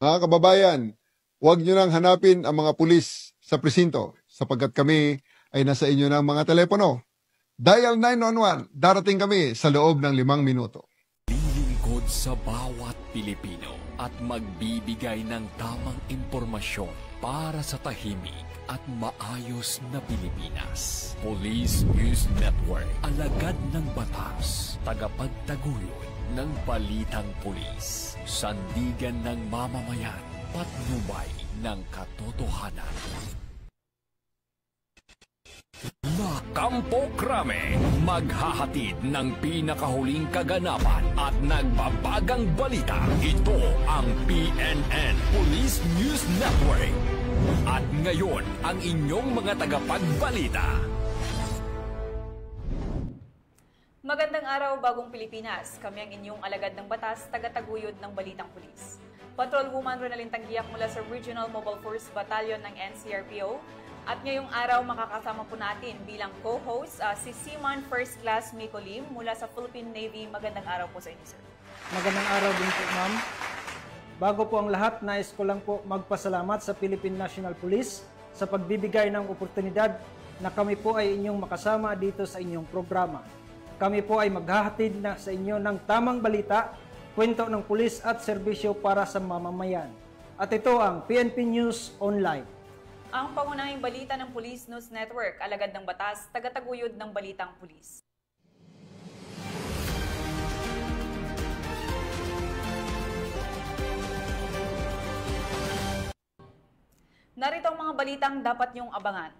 Mga kababayan, huwag nyo nang hanapin ang mga pulis sa presinto sapagkat kami ay nasa inyo ng mga telepono. Dial 911, darating kami sa loob ng 5 minuto. Lilingkod sa bawat Pilipino at magbibigay ng tamang impormasyon para sa tahimik at maayos na Pilipinas. Police News Network, alagad ng batas, tagapagtaguyod ng balitang pulis, sandigan ng mamamayan, patnubay ng katotohanan. Kampo Krame, maghahatid ng pinakahuling kaganapan at nagbabagang balita. Ito ang PNN Police News Network. At ngayon, ang inyong mga tagapagbalita. Magandang araw, Bagong Pilipinas. Kami ang inyong alagad ng batas, tagataguyod ng Balitang Pulis. Patrolwoman Ronalyn Tanggiak mula sa Regional Mobile Force Battalion ng NCRPO. At ngayong araw, makakasama po natin bilang co-host si Seaman First Class Miko Lim mula sa Philippine Navy. Magandang araw po sa inyo, sir. Magandang araw din po, ma'am. Bago po ang lahat, nais ko lang po magpasalamat sa Philippine National Police sa pagbibigay ng oportunidad na kami po ay inyong makasama dito sa inyong programa. Kami po ay maghahatid na sa inyo ng tamang balita, kwento ng pulis at serbisyo para sa mamamayan. At ito ang PNP News Online. Ang pangunahing balita ng Police News Network, alagad ng batas, tagataguyod ng Balitang Pulis. Narito ang mga balitang dapat niyong abangan.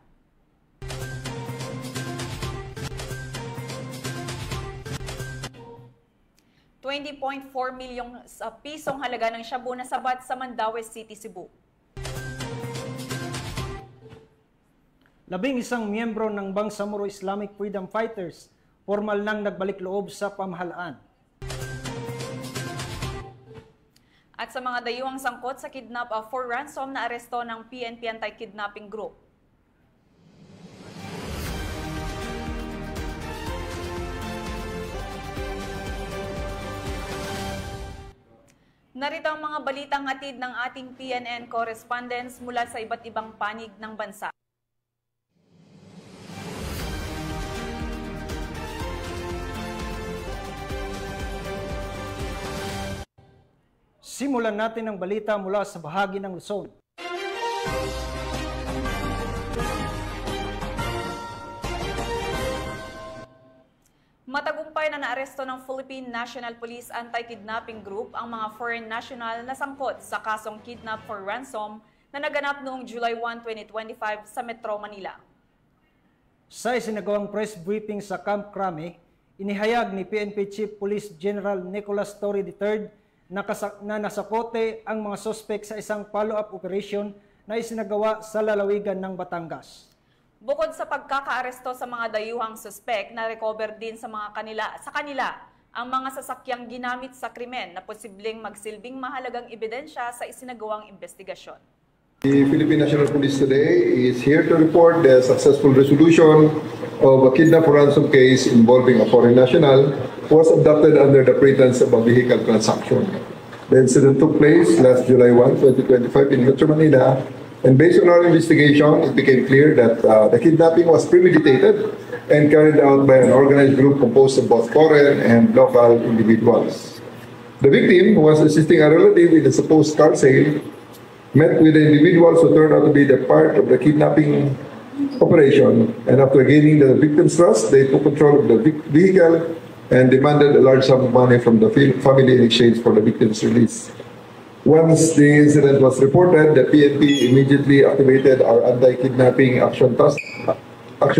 ₱20.4 milyong pisong halaga ng shabu na sabat sa Mandaue City, Cebu. 11 miyembro ng Bangsamoro Islamic Freedom Fighters formal nang nagbalik loob sa pamahalaan. At sa mga dayuhang sangkot sa kidnap for ransom na aresto ng PNP Anti-Kidnapping Group. Narito ang mga balitang hatid ng ating PNN correspondents mula sa iba't ibang panig ng bansa. Simulan natin ang balita mula sa bahagi ng Luzon. Matagumpay na naaresto ng Philippine National Police Anti-Kidnapping Group ang mga foreign national na sangkot sa kasong kidnap for ransom na naganap noong July 1, 2025 sa Metro Manila. Sa isinagawang press briefing sa Camp Crame, inihayag ni PNP Chief Police General Nicholas Torre III na nasakote ang mga sospek sa isang follow-up operation na isinagawa sa lalawigan ng Batangas. Bukod sa pagkakaaresto sa mga dayuhang suspek, na-recover din sa kanila ang mga sasakyang ginamit sa krimen na posibleng magsilbing mahalagang ebidensya sa isinagawang investigasyon. The Philippine National Police today is here to report the successful resolution of a kidnap for ransom case involving a foreign national who was abducted under the pretense of a vehicle transaction. The incident took place last July 1, 2025 in Metro Manila, and based on our investigation, it became clear that the kidnapping was premeditated and carried out by an organized group composed of both foreign and local individuals. The victim, who was assisting a relative in a supposed car sale, met with the individuals who turned out to be the part of the kidnapping operation, and after gaining the victim's trust, they took control of the vehicle and demanded a large sum of money from the family in exchange for the victim's release. Once the incident was reported, the PNP immediately activated our anti-kidnapping action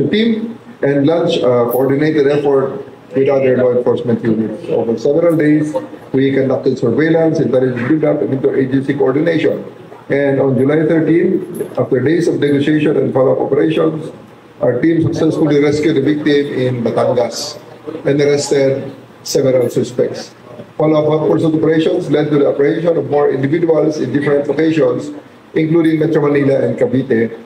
team and launched a coordinated effort with other law enforcement units. Over several days, we conducted surveillance, intelligence build-up, and interagency coordination. And on July 13, after days of negotiation and follow-up operations, our team successfully rescued the victim in Batangas and arrested several suspects. Follow-up pursuit operations led to the operation of more individuals in different locations, including Metro Manila and Cavite,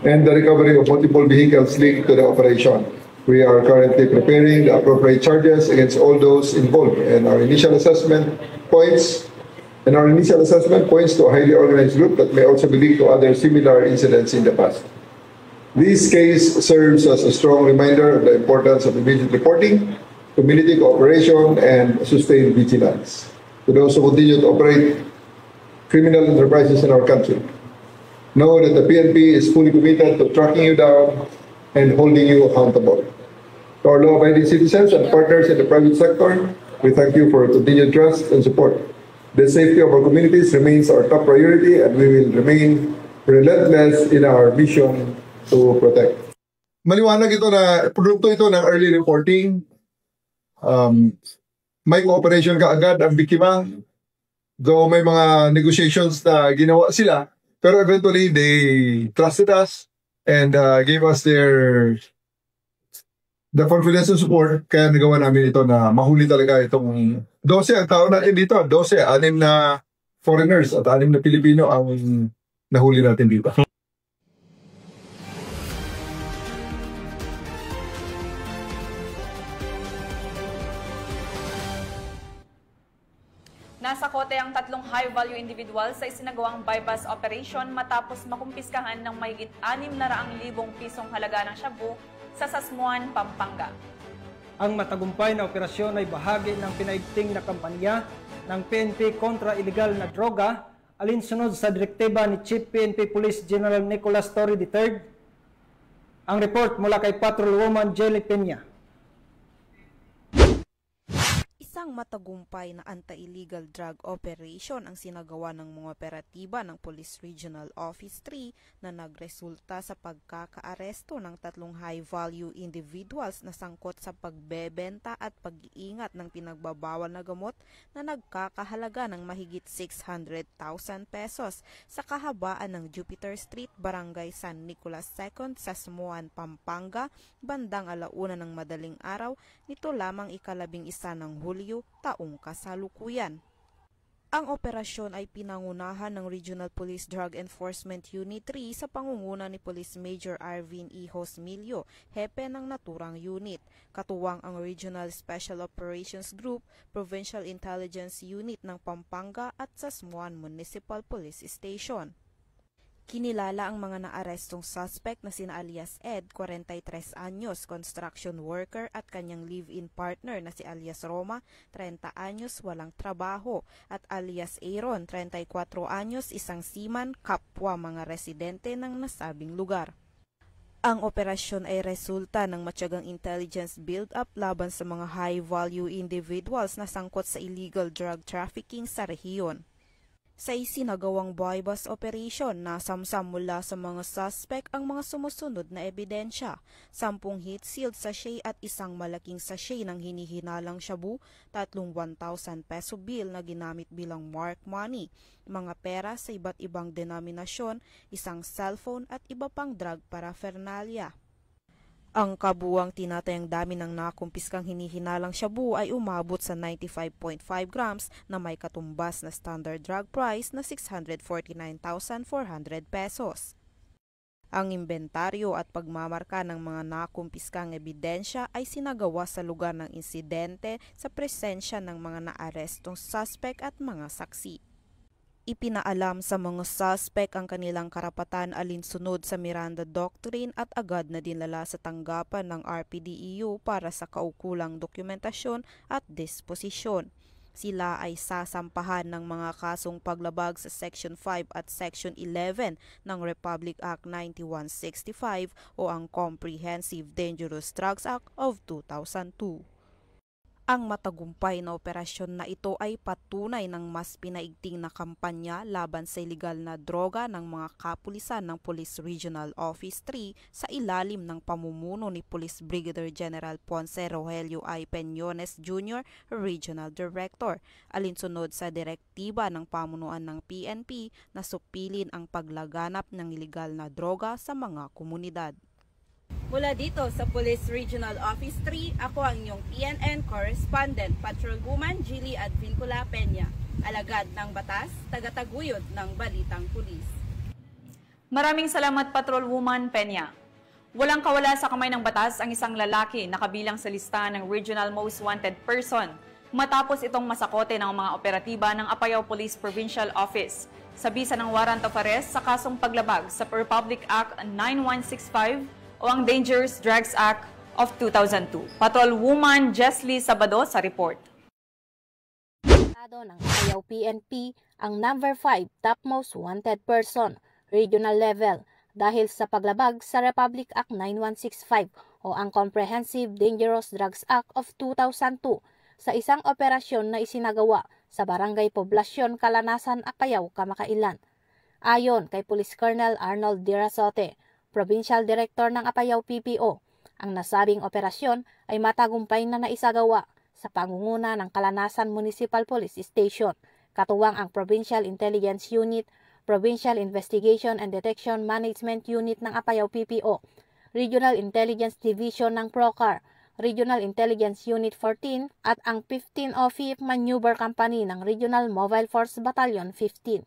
and the recovery of multiple vehicles linked to the operation. We are currently preparing the appropriate charges against all those involved, and our initial assessment points and our initial assessment points to a highly organized group that may also be linked to other similar incidents in the past. This case serves as a strong reminder of the importance of immediate reporting, community cooperation, and sustained vigilance to those who continue to operate criminal enterprises in our country. Know that the PNP is fully committed to tracking you down and holding you accountable. To our law-abiding citizens and partners in the private sector, we thank you for your continued trust and support. The safety of our communities remains our top priority, and we will remain relentless in our mission to protect. Maliwanag ito na produkto ito ng early reporting. May cooperation ka agad ang biktima. Though may mga negotiations na ginawa sila, pero eventually they trusted us and gave us the confidence and support. Kaya nagawa namin ito na mahuli talaga itong 12 ang tao natin dito. 12, 6 na foreigners at 6 na Pilipino ang nahuli natin dito. Nasa kote ang 3 high-value individuals sa isinagawang bypass operation matapos makumpiskahan ng mahigit 600,000 pisong halaga ng shabu sa Sasmuan, Pampanga. Ang matagumpay na operasyon ay bahagi ng pinaigting na kampanya ng PNP kontra illegal na droga alinsunod sa direktiba ni Chief PNP Police General Nicolas Torre III. Ang report mula kay Patrolwoman Jelly Peña. Isang matagumpay na anti-illegal drug operation ang sinagawa ng mga operatiba ng Police Regional Office 3 na nagresulta sa pagkakaaresto ng 3 high-value individuals na sangkot sa pagbebenta at pag-iingat ng pinagbabawal na gamot na nagkakahalaga ng mahigit 600,000 pesos sa kahabaan ng Jupiter Street, Barangay San Nicolas II, Sasmuan, Pampanga, bandang 1:00 ng madaling araw nito lamang 11 ng Hulyo taong kasalukuyan. Ang operasyon ay pinangunahan ng Regional Police Drug Enforcement Unit 3 sa pangunguna ni Police Major Arvin E. Hosmilio, hepe ng naturang unit, katuwang ang Regional Special Operations Group, Provincial Intelligence Unit ng Pampanga at Sasmuan Municipal Police Station. Kinilala ang mga naarestong suspect na sina alias Ed, 43 anyos, construction worker at kanyang live-in partner na si alias Roma, 30 anyos, walang trabaho, at alias Aaron, 34 anyos, isang seaman, kapwa mga residente ng nasabing lugar. Ang operasyon ay resulta ng matyagang intelligence build-up laban sa mga high-value individuals na sangkot sa illegal drug trafficking sa rehiyon. Sa isinagawang bypass operation, nasamsam mula sa mga suspect ang mga sumusunod na ebidensya, 10 heat sealed sachet at isang malaking sachet ng hinihinalang shabu, 3 1,000 peso bill na ginamit bilang mark money, mga pera sa iba't ibang denominasyon, isang cellphone at iba pang drug paraphernalia. Ang kabuwang tinatayang dami ng nakumpiskang hinihinalang shabu ay umabot sa 95.5 grams na may katumbas na standard drug price na 649,400 pesos. Ang inventaryo at pagmamarka ng mga nakumpiskang ebidensya ay sinagawa sa lugar ng insidente sa presensya ng mga naarestong suspect at mga saksi. Ipinaalam sa mga suspect ang kanilang karapatan alinsunod sa Miranda Doctrine at agad na dinala sa tanggapan ng RPDEU para sa kaukulang dokumentasyon at disposisyon. Sila ay sasampahan ng mga kasong paglabag sa Section 5 at Section 11 ng Republic Act 9165 o ang Comprehensive Dangerous Drugs Act of 2002. Ang matagumpay na operasyon na ito ay patunay ng mas pinaigting na kampanya laban sa iligal na droga ng mga kapulisan ng Police Regional Office 3 sa ilalim ng pamumuno ni Police Brigadier General Ponce Rogelio I. Peñones Jr., Regional Director, alinsunod sa direktiba ng pamunuan ng PNP na supilin ang paglaganap ng iligal na droga sa mga komunidad. Mula dito sa Police Regional Office 3, ako ang inyong PNN Correspondent, Patrolwoman Jilly Advincula Peña, alagad ng batas, tagataguyod ng Balitang Pulis. Maraming salamat, Patrolwoman Peña. Walang kawala sa kamay ng batas ang isang lalaki na kabilang sa listahan ng Regional Most Wanted Person matapos itong masakote ng mga operatiba ng Apayao Police Provincial Office sa bisa ng warrant of arrest sa kasong paglabag sa Republic Act 9165 o ang Dangerous Drugs Act of 2002. Patrolwoman Jesly Sabado sa report. Ng Apayao PNP ang number 5 topmost wanted person, regional level, dahil sa paglabag sa Republic Act 9165 o ang Comprehensive Dangerous Drugs Act of 2002 sa isang operasyon na isinagawa sa Barangay Poblasyon, Kalanasan, Apayao, Kamakailan. Ayon kay Police Colonel Arnold Dirasote, Provincial Director ng Apayao PPO, ang nasabing operasyon ay matagumpay na naisagawa sa pangunguna ng Kalanasan Municipal Police Station, katuwang ang Provincial Intelligence Unit, Provincial Investigation and Detection Management Unit ng Apayao PPO, Regional Intelligence Division ng PROCAR, Regional Intelligence Unit 14 at ang 15 5th Maneuver Company ng Regional Mobile Force Battalion 15.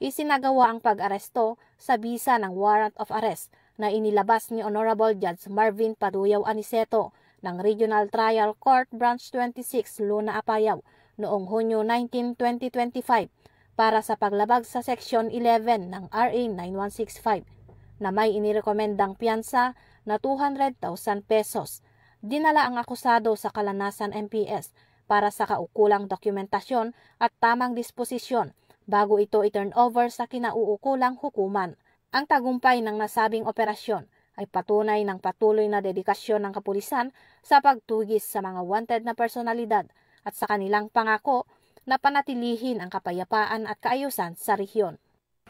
Isinagawa ang pag-aresto sa bisa ng warrant of arrest na inilabas ni Honorable Judge Marvin Paduyaw Aniceto ng Regional Trial Court Branch 26, Luna, Apayao noong Hunyo 19, 2025 para sa paglabag sa Section 11 ng RA 9165 na may inirekomendang piyansa na 200,000 pesos. Dinala ang akusado sa Kalanasan MPS para sa kaukulang dokumentasyon at tamang disposisyon bago ito i-turn over sa kinauukulang hukuman. Ang tagumpay ng nasabing operasyon ay patunay ng patuloy na dedikasyon ng kapulisan sa pagtugis sa mga wanted na personalidad at sa kanilang pangako na panatilihin ang kapayapaan at kaayusan sa rehiyon.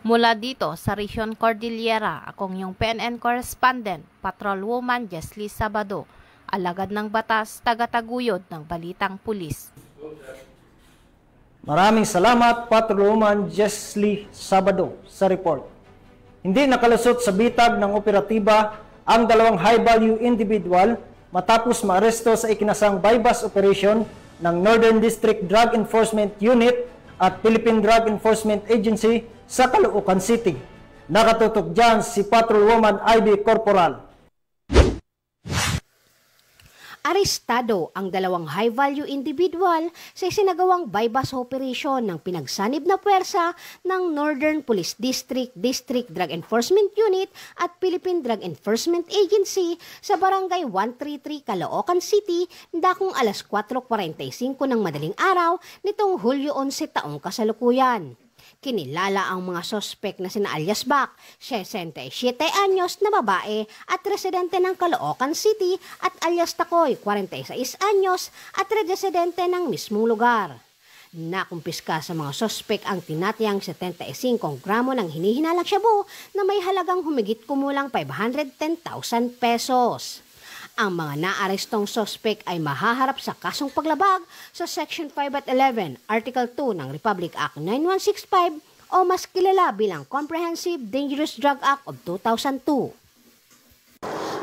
Mula dito sa Rehiyon Cordillera, akong yung PNN correspondent, Patrolwoman Jesly Sabado, alagad ng batas, tagataguyod ng Balitang Pulis. Maraming salamat, Patrolwoman Jesly Sabado sa report. Hindi nakalusot sa bitag ng operatiba ang dalawang high-value individual matapos maaresto sa ikinasang bypass operation ng Northern District Drug Enforcement Unit at Philippine Drug Enforcement Agency sa Caloocan City. Nakatutok dyan si Patrolwoman Ivy Corporal. Arestado ang dalawang high-value individual sa isinagawang bypass operation ng pinagsanib na puwersa ng Northern Police District, District Drug Enforcement Unit at Philippine Drug Enforcement Agency sa Barangay 133, Caloocan City, dakong alas 4:45 ng madaling araw nitong Hulyo 11 taong kasalukuyan. Kinilala ang mga sospek na sina alias Bac, 67 anyos na babae at residente ng Caloocan City at alias Takoy, 46 anyos at residente ng mismong lugar. Nakumpiska sa mga sospek ang tinatayang 75 gramo ng hinihinalang shabu na may halagang humigit kumulang 510,000 pesos. Ang mga naarestong sospek ay mahaharap sa kasong paglabag sa Section 5 at 11, Article 2 ng Republic Act 9165 o mas kilala bilang Comprehensive Dangerous Drug Act of 2002.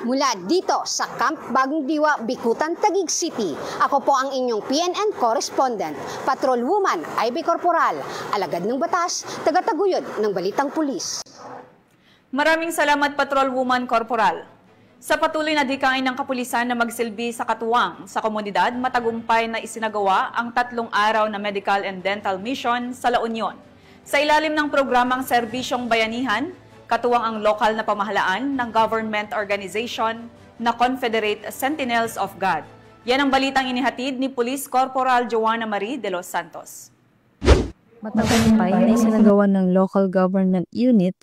Mula dito sa Camp Bagong Diwa, Bikutan, Taguig City, ako po ang inyong PNN correspondent, Patrolwoman Ivy Corporal, alagad ng batas, tagataguyod ng Balitang Pulis. Maraming salamat, Patrolwoman Corporal. Sa patuloy na dikain ng kapulisan na magsilbi sa katuwang sa komunidad, matagumpay na isinagawa ang 3 araw na medical and dental mission sa La Union. Sa ilalim ng programang Serbisyong Bayanihan, katuwang ang lokal na pamahalaan ng government organization na Confederate Sentinels of God. Yan ang balitang inihatid ni Police Corporal Joanna Marie de los Santos. Matagumpay na isinagawa ng local government unit,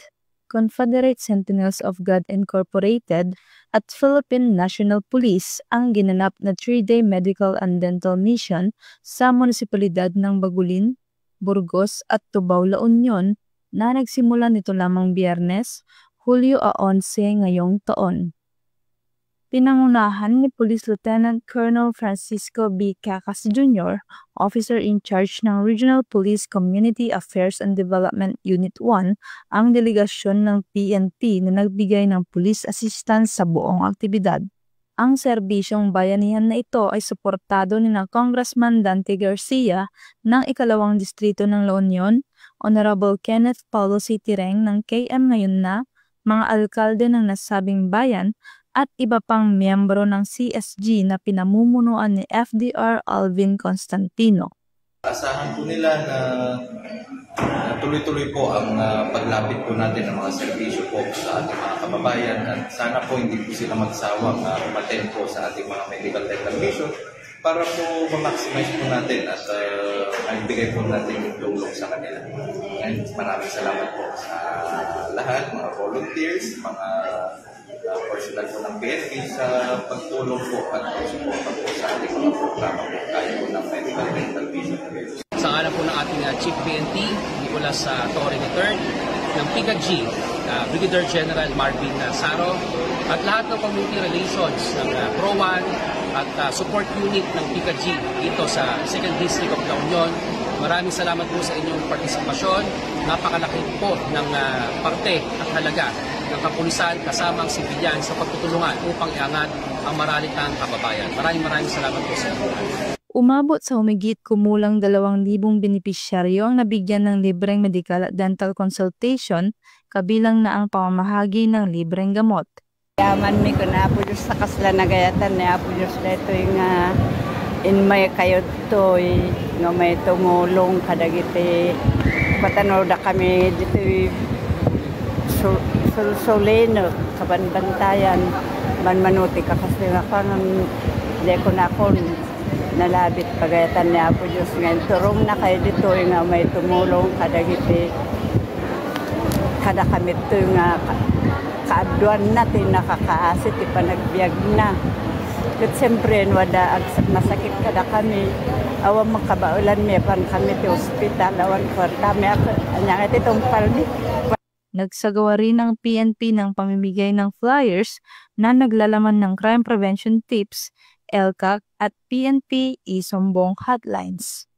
Confederate Sentinels of God Incorporated at Philippine National Police ang ginanap na 3-day medical and dental mission sa munisipalidad ng Bagulin, Burgos at Tubao, La Union na nagsimula nito lamang Biyernes, Hulyo 11 ngayong taon. Pinangunahan ni Police Lieutenant Colonel Francisco B. Cacas Jr., Officer in Charge ng Regional Police Community Affairs and Development Unit 1, ang delegasyon ng PNP na nagbigay ng police assistance sa buong aktibidad. Ang serbisyong bayanihan na ito ay suportado ni na Congressman Dante Garcia ng 2nd Distrito ng La Union, Honorable Kenneth Paulo C. Tireng ng KM ngayon na, mga alkalde ng nasabing bayan, at iba pang miyembro ng CSG na pinamumunuan ni FDR Alvin Constantino. Asahan po nila na tuloy-tuloy po ang paglapit po natin ng mga serbisyo po sa ating mga kababayan at sana po hindi po sila magsawang umattend po sa ating mga medical dental vision para po ma-maximize po natin at maibigay po natin yung tulong sa kanila. And maraming salamat po sa lahat, mga volunteers, mga personal po ng PNP sa pagtulong po at pagsuporta po sa ating mga programa po kaya po ng medical dental vision. Sa ngalan po ng ating Chief PNP, Nicolas Torre III, ng PICAG, Brigadier General Marvin Saro, at lahat ng community relations ng PRO1 at support unit ng PICAG dito sa 2nd District of La Union. Maraming salamat po sa inyong partisipasyon. Napakalaki po ng parte at halaga ng kapulisan kasama ang sibilyan sa pagtutulungan upang iangat ang maralitang kababayan. Maraming salamat po sa inyo. Umabot sa humigit kumulang 2,000 benepisyaryo ang nabigyan ng libreng medical at dental consultation, kabilang na ang pamamahagi ng libreng gamot. Yaman mi ko na po Diyos sa kasla nagayatan na po Diyos dito yung in may kayo to nga may tumulong kadagiti patanaw da kami dito soleno kabanbantayan manmanuti ka kasi nga kanang di ko na kon nalabit pagayatan niya po Diyos ngayon. Turong na kayo dito nga may tumulong kadagiti kada kami ito nga kaaduan natin nakakaasit ipanagbiag na. At siyempre wada masakit kada kami awan makabaulan may pan kami ti ospital awan kami anyang itong palmi. Nagsagawa rin ang PNP ng pamimigay ng flyers na naglalaman ng crime prevention tips, LCAC at PNP Isumbong hotlines.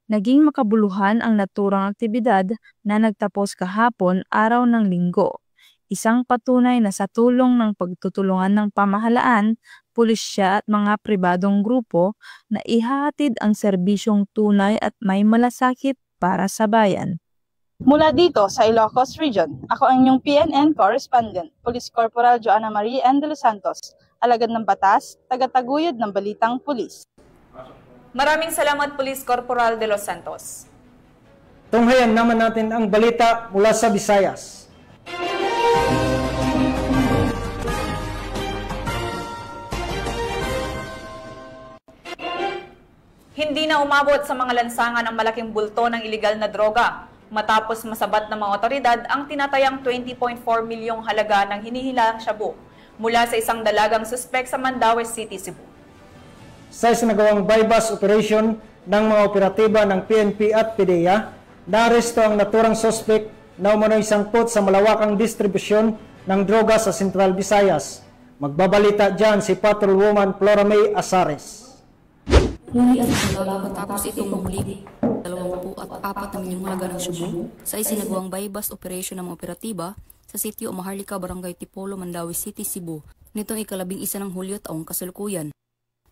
Naging makabuluhan ang naturang aktibidad na nagtapos kahapon araw ng Linggo. Isang patunay na sa tulong ng pagtutulungan ng pamahalaan, pulisya at mga pribadong grupo na ihahatid ang serbisyong tunay at may malasakit para sa bayan. Mula dito sa Ilocos Region, ako ang inyong PNN correspondent, Police Corporal Joanna Marie N. De Los Santos, alagad ng batas, tagataguyod ng Balitang Pulis. Maraming salamat Police Corporal De Los Santos. Tunghayan naman natin ang balita mula sa Visayas. Hindi na umabot sa mga lansangan ang malaking bulto ng iligal na droga matapos masabat ng mga otoridad ang tinatayang 20.4 milyong halaga ng hinihilang shabu mula sa isang dalagang suspek sa Mandaue City, Cebu. Sa isinagawang bypass operation ng mga operatiba ng PNP at PDEA, naaresto ang naturang suspek na umano'y sangkot sa malawakang distribusyon ng droga sa Central Visayas. Magbabalita dyan si Patrolwoman Flora May Asares. Huli at dalawa matapos itong mahuli 24 milyong halaga ng shabu sa isinagawang bypass operation ng mga operatiba sa sitio Maharlika, Barangay Tipolo, Mandaue City, Cebu, nitong ika-11 ng Hulyo taong kasalukuyan.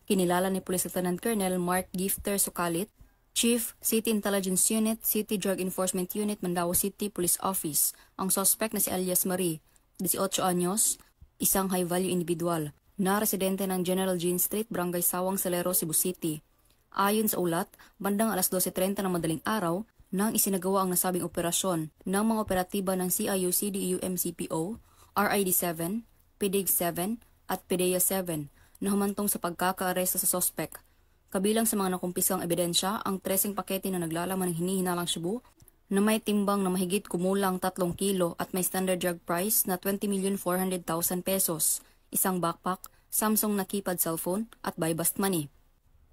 Kinilala ni Police Lieutenant Colonel Mark Gifter Sukalit, Chief, City Intelligence Unit, City Drug Enforcement Unit, Mandaue City Police Office, ang suspect na si Alias Marie, 18 anyos, isang high-value individual, na residente ng General Jean Street, Barangay Sawang, Salero, Cebu City. Ayon sa ulat, bandang alas 12:30 ng madaling araw, nang isinagawa ang nasabing operasyon ng mga operatiba ng CIU-CDU-MCPO, RID-7, PDIG-7 at PDEA-7 na humantong sa pagkakaaresto sa sospek. Kabilang sa mga nakumpiskang ebidensya ang 13 pakete na naglalaman ng hinihinalang shabu na may timbang na mahigit kumulang 3 kilo at may standard drug price na 20,400,000 pesos, isang backpack, Samsung na keypad cellphone at buy-bust money.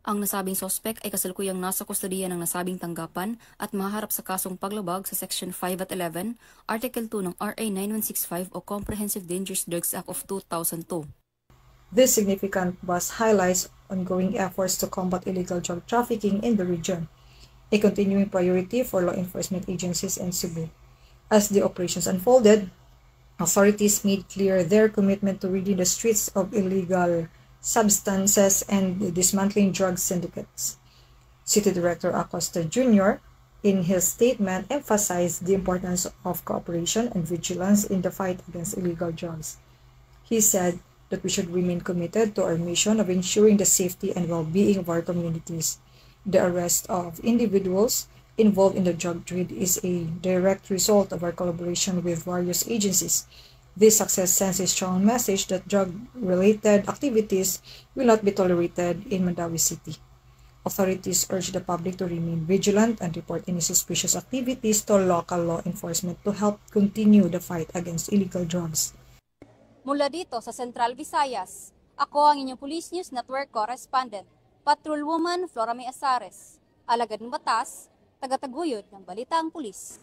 Ang nasabing sospek ay kasalukuyang nasa kustodiya ng nasabing tanggapan at mahaharap sa kasong paglabag sa Section 5 at 11, Article 2 ng RA 9165 o Comprehensive Dangerous Drugs Act of 2002. This significant bust highlights ongoing efforts to combat illegal drug trafficking in the region, a continuing priority for law enforcement agencies in Cebu. As the operations unfolded, authorities made clear their commitment to ridding the streets of illegal substances and dismantling drug syndicates. City Director Acosta Jr., in his statement, emphasized the importance of cooperation and vigilance in the fight against illegal drugs. He said that we should remain committed to our mission of ensuring the safety and well-being of our communities. The arrest of individuals involved in the drug trade is a direct result of our collaboration with various agencies. This success sends a strong message that drug-related activities will not be tolerated in Mandawi City. Authorities urge the public to remain vigilant and report any suspicious activities to local law enforcement to help continue the fight against illegal drugs. Mula dito sa Central Visayas, ako ang inyong Police News Network Correspondent, Patrolwoman Flora May Azares, alagad ng batas, tagataguyod ng Balitang Pulis.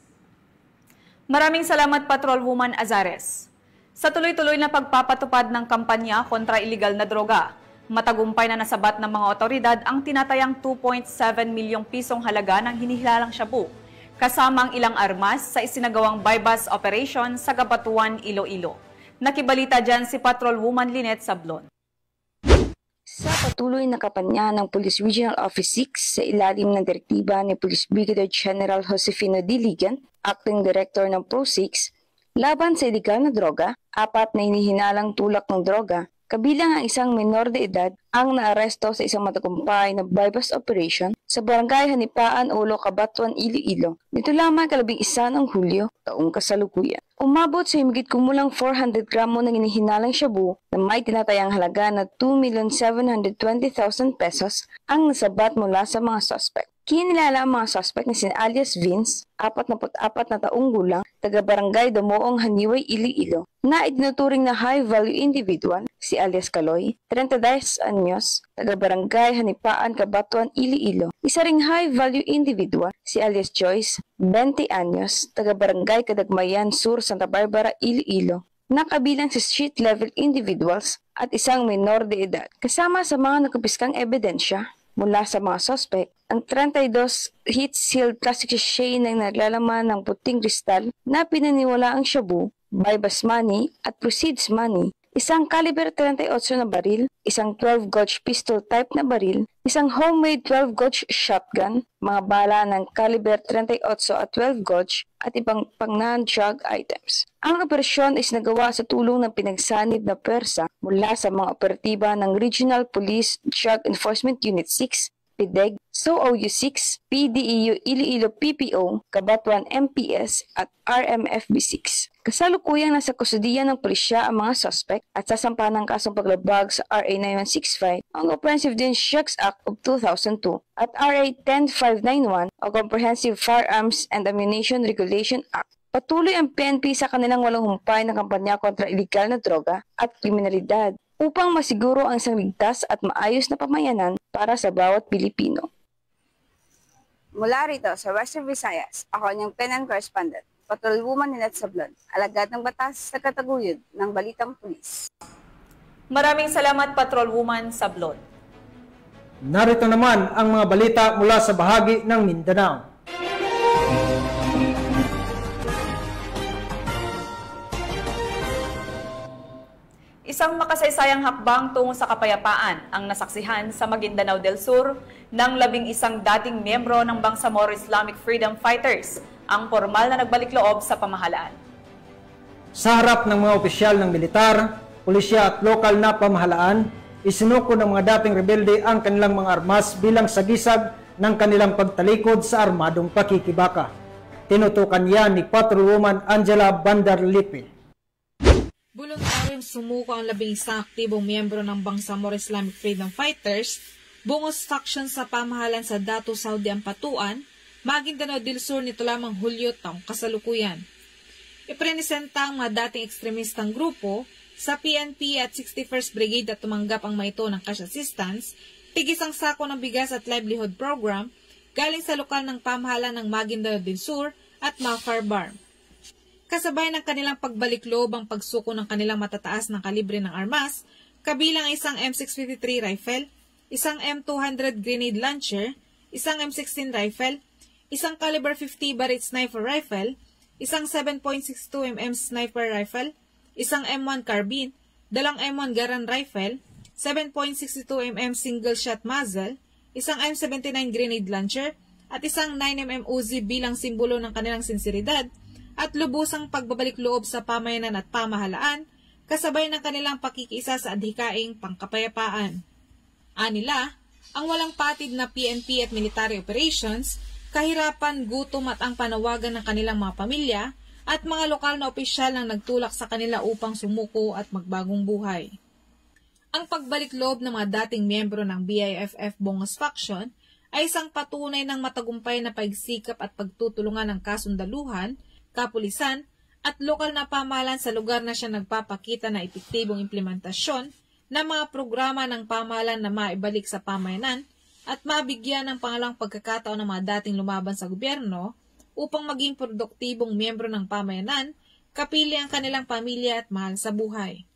Maraming salamat, Patrolwoman Azares. Sa tuloy-tuloy na pagpapatupad ng kampanya kontra iligal na droga, matagumpay na nasabat ng mga otoridad ang tinatayang 2.7 milyong pisong halaga ng hinihilalang shabu, kasamang ilang armas sa isinagawang bypass operation sa Gabatuan, Iloilo. Nakibalita dyan si Patrolwoman Lynette Sablon. Sa patuloy na kampanya ng Police Regional Office 6 sa ilalim ng direktiba ni Police Brigadier General Josefino Diligan, Acting Director ng PRO6, laban sa iligal na droga, 4 na hinihinalang tulak ng droga, kabilang ang isang minor de edad ang naaresto sa isang matagumpay na bypass operation sa Barangay Hanipaan, Ulo, Cabatuan, Iloilo. Nito lamang 11 ng Hulyo, taong kasalukuyan. Umabot sa higit kumulang 400 gramo ng hinihinalang shabu na may tinatayang halaga na 2,720,000 pesos ang nasabat mula sa mga suspect. Kinilala ang mga suspect na si alias Vince, 44 na taong gulang, taga-barangay Damoong, Haniway, Iloilo, na itinuturing na high-value individual, si alias Kaloy, 32 anyos, taga-barangay Hanipaan, Cabatuan, Iloilo. Isa ring high-value individual, si alias Joyce, 20 anyos, taga-barangay Kadagmayan Sur, Santa Barbara, Iloilo, na kabilang si street-level individuals at isang minor de edad. Kasama sa mga nagkumpiskang ebidensya mula sa mga suspect, ang 32 heat-sealed plastic sachet na naglalaman ng puting kristal na pinaniwala ang shabu, bypass money at proceeds money, isang caliber 38 na baril, isang 12-gauge pistol type na baril, isang homemade 12-gauge shotgun, mga bala ng caliber 38 at 12-gauge at ibang pang-non-drug items. Ang operasyon ay sinagawa sa tulong ng pinagsanib na pwersa mula sa mga operatiba ng Regional Police Drug Enforcement Unit 6, PIDEG, SOOU 6, PDEU Iloilo PPO, Cabatuan MPS at RMFB 6. Kasalukuyang nasa kustudiya ng pulisya ang mga suspect at sasampa ng kasong paglabag sa RA 9165, ang Comprehensive Drugs Act of 2002 at RA 10591 o Comprehensive Firearms and Ammunition Regulation Act. Patuloy ang PNP sa kanilang walang humpay na kampanya kontra iligal na droga at kriminalidad upang masiguro ang isang ligtas at maayos na pamayanan para sa bawat Pilipino. Mula rito sa Western Visayas, ako ang inyong PNN Correspondent, Patrolwoman Lynette Sablon, alagad ng batas sa kataguyod ng Balitang Pulis. Maraming salamat, Patrolwoman Sablon. Narito naman ang mga balita mula sa bahagi ng Mindanao. Isang makasaysayang hakbang tungo sa kapayapaan ang nasaksihan sa Maguindanao del Sur ng 11 dating miyembro ng Bangsamoro Islamic Freedom Fighters ang formal na nagbalik loob sa pamahalaan. Sa harap ng mga opisyal ng militar, pulisya at lokal na pamahalaan, isinuko ng mga dating rebelde ang kanilang mga armas bilang sagisag ng kanilang pagtalikod sa armadong pakikibaka. Tinutukan yan ni Patrolwoman Angela Bandarlipe. Voluntaryong sumuko ang 11 aktibong miyembro ng Bangsamoro Islamic Freedom Fighters, bungos faction sa pamahalan sa Datu Saudi Ampatuan, Maguindanao del Sur nito lamang Hulyo taong kasalukuyan. Iprenesenta ang mga dating ekstremistang grupo sa PNP at 61st Brigade at tumanggap ang maito ng cash assistance, tigisang sako ng bigas at livelihood program galing sa lokal ng pamahalan ng Maguindanao del Sur at Mafar Bar. Kasabay ng kanilang pagbalik loob ang pagsuko ng kanilang matataas ng kalibre ng armas, kabilang isang M653 rifle, isang M200 grenade launcher, isang M16 rifle, isang caliber 50 Barrett sniper rifle, isang 7.62mm sniper rifle, isang M1 carbine, dalang M1 Garand rifle, 7.62mm single shot muzzle, isang M79 grenade launcher, at isang 9mm Uzi bilang simbolo ng kanilang sinseridad at lubusang pagbabalik loob sa pamayanan at pamahalaan, kasabay ng kanilang pakikiisa sa adhikaing pangkapayapaan. Anila, ang walang patid na PNP at military operations, kahirapan, gutom at ang panawagan ng kanilang mga pamilya at mga lokal na opisyal ang nagtulak sa kanila upang sumuko at magbagong buhay. Ang pagbalik loob ng mga dating miyembro ng BIFF Bongos Faction ay isang patunay ng matagumpay na pagsikap at pagtutulungan ng kasundaluhan, kapulisan, at lokal na pamahalaan sa lugar na siya nagpapakita na epektibong implementasyon ng mga programa ng pamahalaan na maibalik sa pamayanan at mabigyan ng pangalawang pagkakataon ng mga dating lumaban sa gobyerno upang maging produktibong miyembro ng pamayanan, kapili ang kanilang pamilya at mahal sa buhay.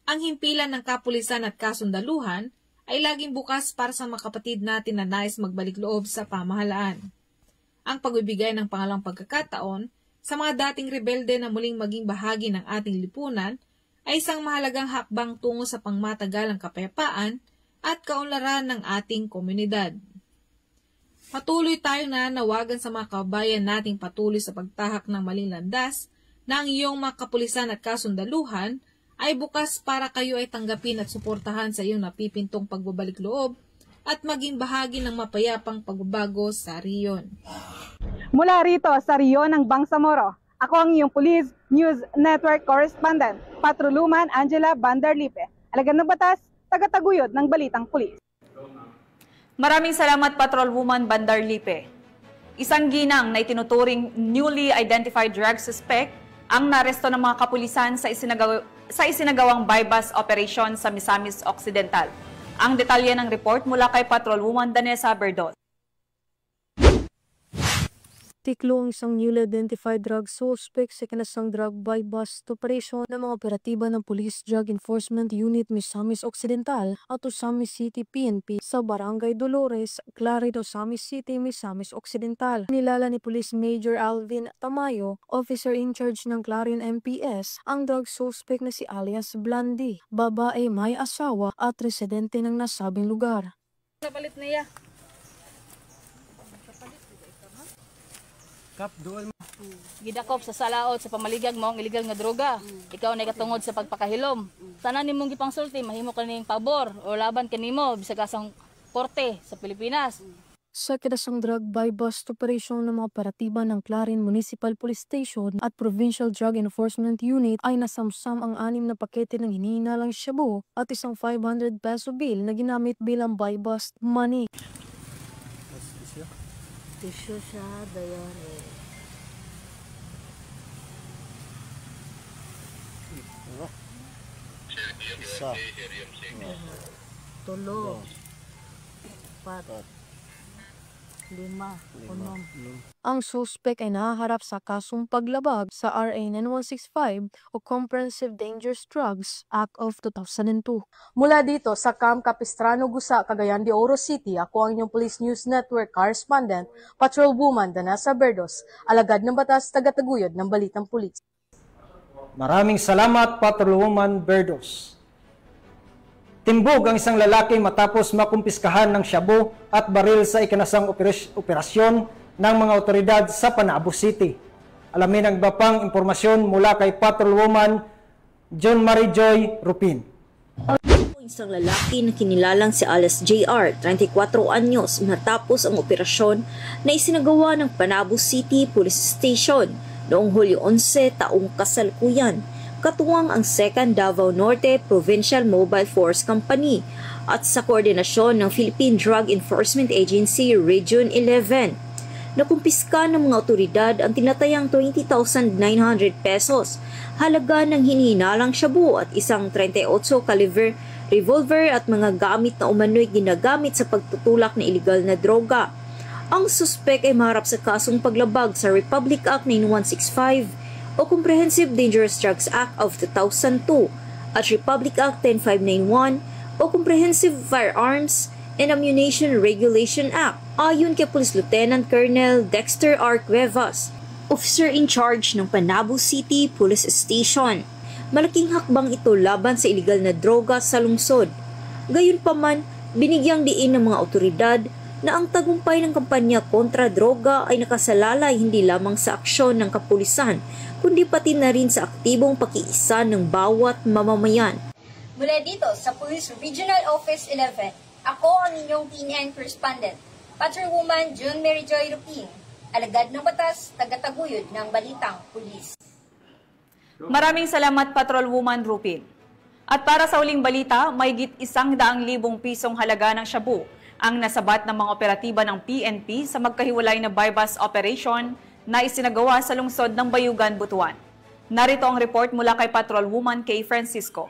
Ang himpilan ng kapulisan at kasundaluhan ay laging bukas para sa mga kapatid natin na nais magbalik loob sa pamahalaan. Ang pagbibigay ng pangalawang pagkakataon sa mga dating rebelde na muling maging bahagi ng ating lipunan ay isang mahalagang hakbang tungo sa pangmatagalang kapayapaan at kaunlaran ng ating komunidad. Patuloy tayong nananawagan sa mga kababayan nating patuloy sa pagtahak ng maling landas na ang iyong mga kapulisan at kasundaluhan ay bukas para kayo ay tanggapin at suportahan sa iyong napipintong pagbabalik loob at maging bahagi ng mapayapang pagbabago sa riyon. Mula rito sa Riyon ng Bangsamoro, ako ang iyong Police News Network Correspondent, Patroluman Angela Bandarlipe, alagad ng batas, tagataguyod ng Balitang Pulis. Maraming salamat, Patrolwoman Bandarlipe. Isang ginang na itinuturing newly identified drug suspect ang naresto ng mga kapulisan sa isinagawang bypass operation sa Misamis Occidental. Ang detalye ng report mula kay Patrolwoman Danessa Berdot. Tiklo ang isang newly identified drug suspect sa ikinasang drug bypass operation ng mga operatiba ng Police Drug Enforcement Unit Misamis Occidental at Osamis City PNP sa Barangay Dolores, Clarid, Osamis City, Misamis Occidental. Nilala ni Police Major Alvin Tamayo, officer in charge ng Clarion MPS, ang drug suspect na si alias Blandy, babae may asawa at residente ng nasabing lugar. Kapalit niya. Gidakop sa salaot sa pamaligag mo ang illegal nga droga. Ikaw na katungod sa pagpakahilom. Tanan nimong gipangsulti mahimo kaning pabor o laban kanimo bisag asang korte sa Pilipinas. Sa kinasang drug bypass operation ng mga operatiba ng Clarin Municipal Police Station at Provincial Drug Enforcement Unit ay nasamsam ang 6 na pakete ng hinihinalang shabu at isang 500 peso bill na ginamit bilang bypass money. Tisyo siya, dayari. Isa. Tulo. 4. 5. 6. Ang suspect ay nahaharap sa kasong paglabag sa RA 9165 o Comprehensive Dangerous Drugs Act of 2002. Mula dito sa Camp Capistrano, Gusa, Cagayan de Oro City, ako ang inyong Police News Network Correspondent, Patrolwoman Danessa Berdos, alagad ng batas, tagataguyod ng Balitang Pulis. Maraming salamat, Patrolwoman Berdos. Timbog ang isang lalaki matapos makumpiskahan ng shabu at baril sa ikinasang operasyon ng mga otoridad sa Panabo City. Alamin ang iba pang impormasyon mula kay Patrolwoman John Marie Joy Rupin. Isang lalaki na kinilalang si alias JR, 34 anyos, matapos ang operasyon na isinagawa ng Panabo City Police Station noong Hulyo 11 taong kasalukuyan, katuwang ang 2nd Davao Norte Provincial Mobile Force Company at sa koordinasyon ng Philippine Drug Enforcement Agency Region 11. Nakumpiska ng mga otoridad ang tinatayang 20,900 pesos, halaga ng hinihinalang shabu at isang 38 caliber revolver at mga gamit na umano'y ginagamit sa pagtutulak ng iligal na droga. Ang suspek ay maharap sa kasong paglabag sa Republic Act 9165 o Comprehensive Dangerous Drugs Act of 2002 at Republic Act 10591 o Comprehensive Firearms and Ammunition Regulation Act. Ayon kay Police Lieutenant Colonel Dexter R. Cuevas, officer in charge ng Panabo City Police Station, malaking hakbang ito laban sa iligal na droga sa lungsod. Gayunpaman, binigyang diin ng mga otoridad na ang tagumpay ng kampanya kontra droga ay nakasalalay hindi lamang sa aksyon ng kapulisan, kundi pati na rin sa aktibong pakiisa ng bawat mamamayan. Mula dito sa Police Regional Office 11, ako ang inyong PNN correspondent, Patrolwoman June Mary Joy Ruping, alagad ng batas, tagataguyod ng Balitang Pulis. Maraming salamat, Patrolwoman Ruping. At para sa uling balita, mahigit 100,000 pisong halaga ng shabu ang nasabat ng mga operatiba ng PNP sa magkahiwalay na buy-bust operation na isinagawa sa lungsod ng Bayugan, Butuan. Narito ang report mula kay Patrolwoman Kay Francisco.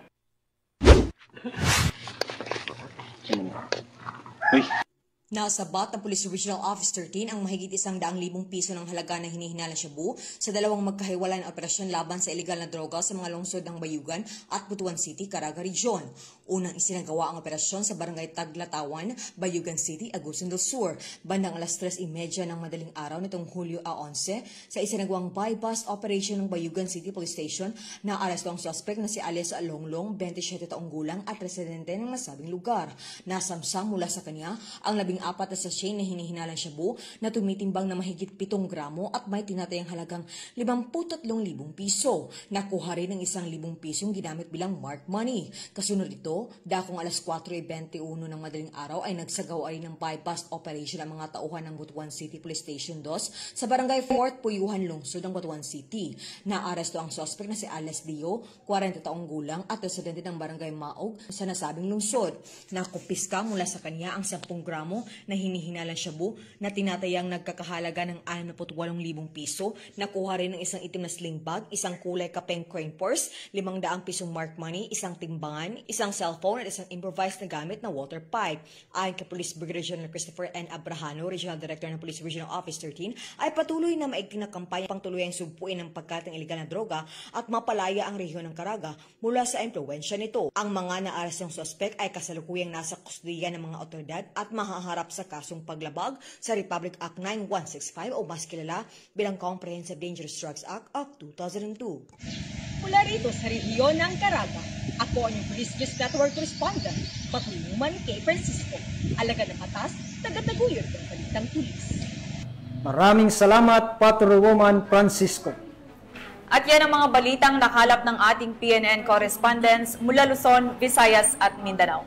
Nasabat ng Police Regional Office 13 ang mahigit 100,000 piso ng halaga ng hinihinala shabu sa dalawang magkahiwalay na operasyon laban sa ilegal na droga sa mga lungsod ng Bayugan at Butuan City, Caraga Region. Unang isinagawa ang operasyon sa Barangay Taglatawan, Bayugan City, Agusan del Sur, bandang alas 3:30 ng madaling araw nitong Hulyo 11 sa isinagawang buy-bust operation ng Bayugan City Police Station na aresto ang suspect na si alias Longlong, 27 taong gulang at residente ng nasabing lugar. Nasamsam mula sa kanya ang 14 na sachet na hinihinalang shabu na tumitimbang na mahigit 7 gramo at may tinatayang halagang 53,000 piso. Nakuha rin ng 1,000 pisong ginamit bilang marked money. Kasunod ito, dakong alas 4:21 ng madaling araw ay nagsagawa rin ng buy-bust operation ang mga tauhan ng Butuan City Police Station 2 sa Barangay Fort Puyuhan, lungsod ng Butuan City. Naaresto ang suspect na si Alias Dio, 40 taong gulang at residente ng Barangay Maog sa nasabing lungsod. Nakumpiska mula sa kanya ang 10 gramo na hinihinalang shabu na tinatayang nagkakahalaga ng 68,000 piso. Nakuha rin ng isang itim na sling bag, isang kulay kapeng coin purse, 500 pisong marked money, isang timbangan, isang cellphone at isang improvised na gamit na water pipe. Ayon kay Police Brigadier General Christopher N. Abrahano, Regional Director ng Police Regional Office 13, ay patuloy na maigting na kampanya pang tuluyang sugpuin ng pagkat ng ilegal na droga at mapalaya ang rehiyon ng Caraga mula sa impluwensya nito. Ang mga naarestong suspect ay kasalukuyang nasa kustudiya ng mga otoridad at mahaharap sa kasong paglabag sa Republic Act 9165 o mas kilala bilang Comprehensive Dangerous Drugs Act of 2002. Mula rito sa rehiyon ng Caraga, ako ang Police News Network Correspondent, Patrolwoman Kay Francisco, alagad ng batas, tagataguyod ng Balitang Pulis. Maraming salamat, Patrolwoman Francisco. At yan ang mga balitang nakalap ng ating PNN correspondents mula Luzon, Visayas at Mindanao.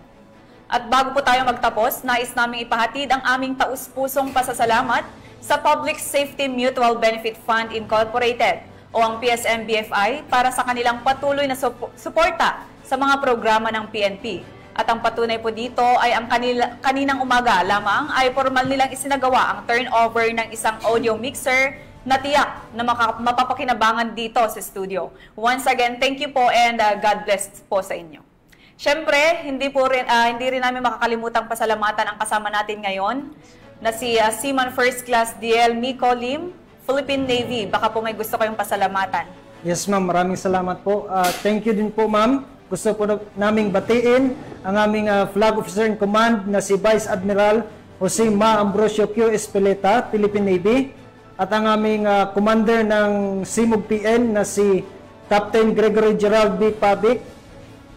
At bago po tayo magtapos, nais naming ipahatid ang aming taus-pusong pasasalamat sa Public Safety Mutual Benefit Fund Incorporated o ang PSM-BFI para sa kanilang patuloy na suporta sa mga programa ng PNP. At ang patunay po dito ay ang kaninang umaga lamang ay formal nilang isinagawa ang turnover ng isang audio mixer na tiyak na mapapakinabangan dito sa studio. Once again, thank you po and God bless po sa inyo. Siyempre, hindi rin namin makakalimutang pasalamatan ang kasama natin ngayon na si Seaman First Class DL Miko Lim, Philippine Navy. Baka po may gusto kayong pasalamatan. Yes ma'am, maraming salamat po. Thank you din po ma'am. Gusto po naming batiin ang aming Flag Officer in Command na si Vice Admiral Jose Ma Ambrosio Q. Espeleta, Philippine Navy. At ang aming Commander ng Simog PN na si Captain Gregory Gerald B. Pabic,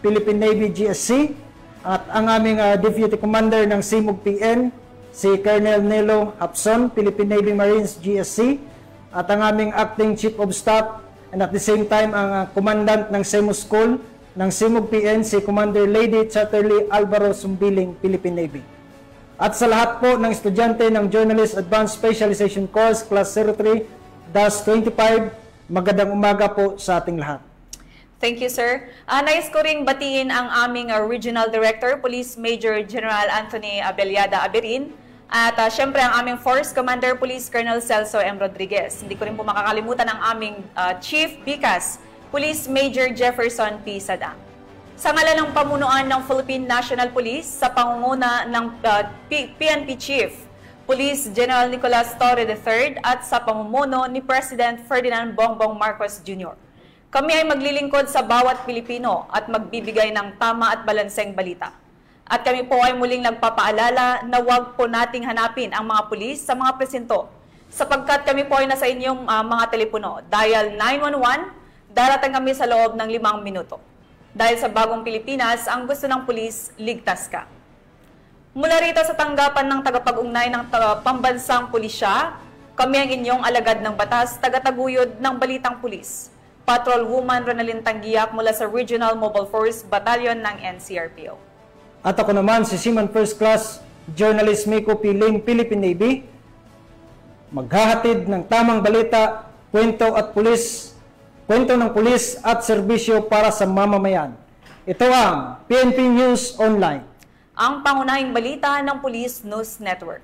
Philippine Navy GSC, at ang aming Deputy Commander ng Simog PN, si Colonel Nelo Hapson, Philippine Navy Marines GSC, at ang aming Acting Chief of Staff and at the same time ang Commandant ng SEMO School ng Simog PN, si Commander Lady Chatterley Alvaro Sumbiling, Philippine Navy. At sa lahat po ng estudyante ng Journalist Advanced Specialization Course Class 03-25, magandang umaga po sa ating lahat. Thank you, sir. Nais ko ring batiin ang aming Regional Director, Police Major General Anthony Abeliada Aberin, at syempre ang aming Force Commander, Police Colonel Celso M. Rodriguez. Hindi ko rin po makakalimutan ang aming Chief BICAS, Police Major Jefferson P. Sadang. Sa ngalan ng pamunuan ng Philippine National Police, sa pangunguna ng PNP Chief, Police General Nicolas Torre III, at sa pamumuno ni President Ferdinand Bongbong Marcos Jr., kami ay maglilingkod sa bawat Pilipino at magbibigay ng tama at balanseng balita. At kami po ay muling nagpapaalala na huwag po nating hanapin ang mga pulis sa mga presinto sapagkat kami po ay nasa inyong mga telepono. Dial 911, darating kami sa loob ng 5 minuto. Dahil sa bagong Pilipinas, ang gusto ng pulis, ligtas ka. Mula rito sa tanggapan ng tagapag-ugnay ng pambansang pulisya, kami ang inyong alagad ng batas, tagataguyod ng Balitang Pulis. Patrolwoman Ronalyn Tanggiak mula sa Regional Mobile Force Battalion ng NCRPO. At ako naman si Seaman First Class Journalist Miko P. Lim, Philippine Navy, maghahatid ng tamang balita, kwento ng pulis at serbisyo para sa mamamayan. Ito ang PNP News Online, ang pangunahing balita ng Police News Network.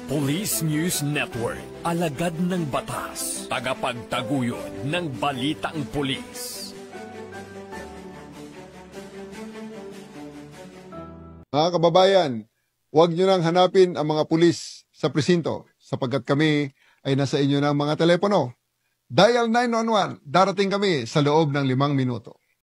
Police News Network, alagad ng batas, tagapagtaguyod ng balitang pulis. Mga kababayan, huwag nyo nang hanapin ang mga pulis sa presinto sapagkat kami ay nasa inyo ng mga telepono. Dial 911, darating kami sa loob ng 5 minuto.